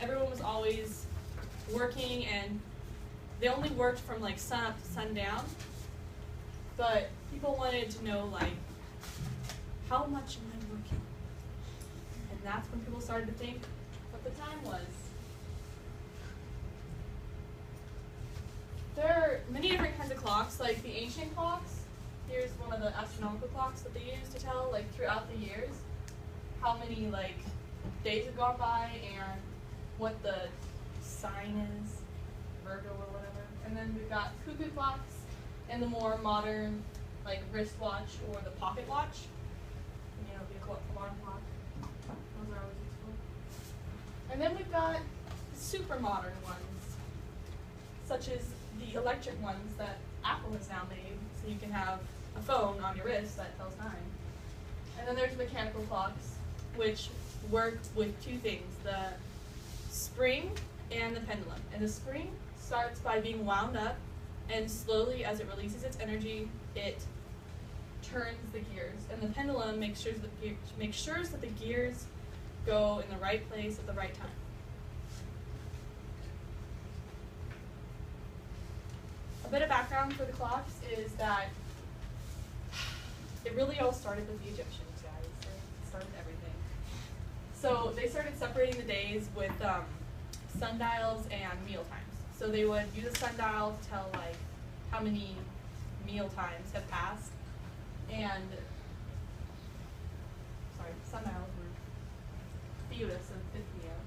everyone was always working, and they only worked from like sun up to sundown. But people wanted to know, like, how much am I working? And that's when people started to think what the time was. There are many different kinds of clocks, like the ancient clocks. Here's one of the astronomical clocks that they used to tell, like, throughout the years, how many, like, days have gone by and what the sign is, Virgo or whatever. And then we've got cuckoo clocks and the more modern, like, wristwatch or the pocket watch. You know, the alarm clock. Those are always useful. And then we've got super modern ones, such as the electric ones that Apple has now made, so you can have a phone on your wrist that tells time. And then there's mechanical clocks, which work with two things, the spring and the pendulum. And the spring starts by being wound up, and slowly, as it releases its energy, it turns the gears. And the pendulum makes sure that the gears go in the right place at the right time. A bit of background for the clocks is that it really all started with the Egyptians, guys. It started everything. So they started separating the days with sundials and meal times. So they would use a sundial to tell, like, how many meal times have passed. And, sorry, sundials were theodists of Bithynia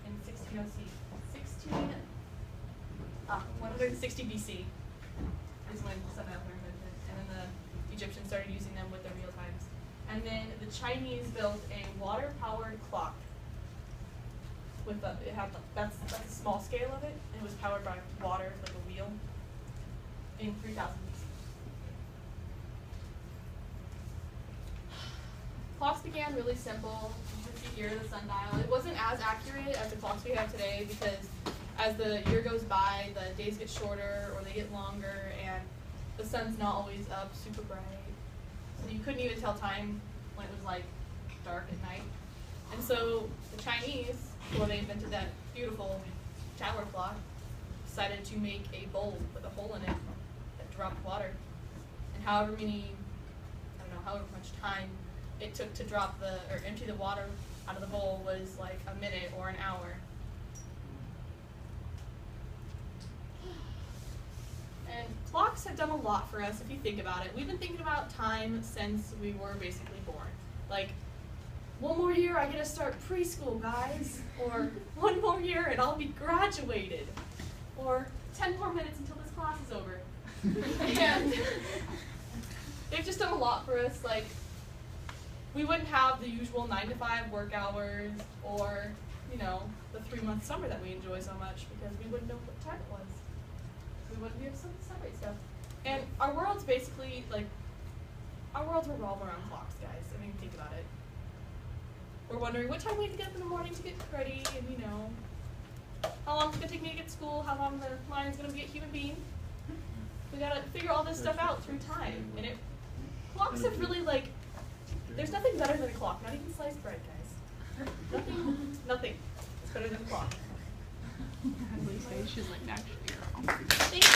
in 160 BC is when sundials were invented. And then the Egyptians started using them with their meal times. And then the Chinese built a water-powered clock. With that's a small scale of it. It was powered by water, like a wheel, in 3000 BC. Clocks began really simple. You can see here the sundial. It wasn't as accurate as the clocks we have today because as the year goes by, the days get shorter or they get longer, and the sun's not always up super bright. So you couldn't even tell time when it was like dark at night. And so the Chinese, before they invented that beautiful tower clock, decided to make a bowl with a hole in it that dropped water. And however much time it took to empty the water out of the bowl was like a minute or an hour. And clocks have done a lot for us if you think about it. We've been thinking about time since we were basically born. Like, one more year I get to start preschool, guys. Or one more year and I'll be graduated. Or 10 more minutes until this class is over. And they've just done a lot for us. Like, we wouldn't have the usual 9-to-5 work hours or, you know, the 3-month summer that we enjoy so much because we wouldn't know what time it was. We wouldn't be able to celebrate stuff. And our worlds basically, like, our worlds revolve around clocks, guys. I mean, think about it. We're wondering what time we have to get up in the morning to get ready, and, you know, how long it's going to take me to get to school, how long the line is going to be at Human Being. We got to figure all this stuff out through time. And clocks have really, like, there's nothing better than a clock, not even sliced bread, guys. Nothing is better than a clock. She's like, actually, you're wrong. Thank you.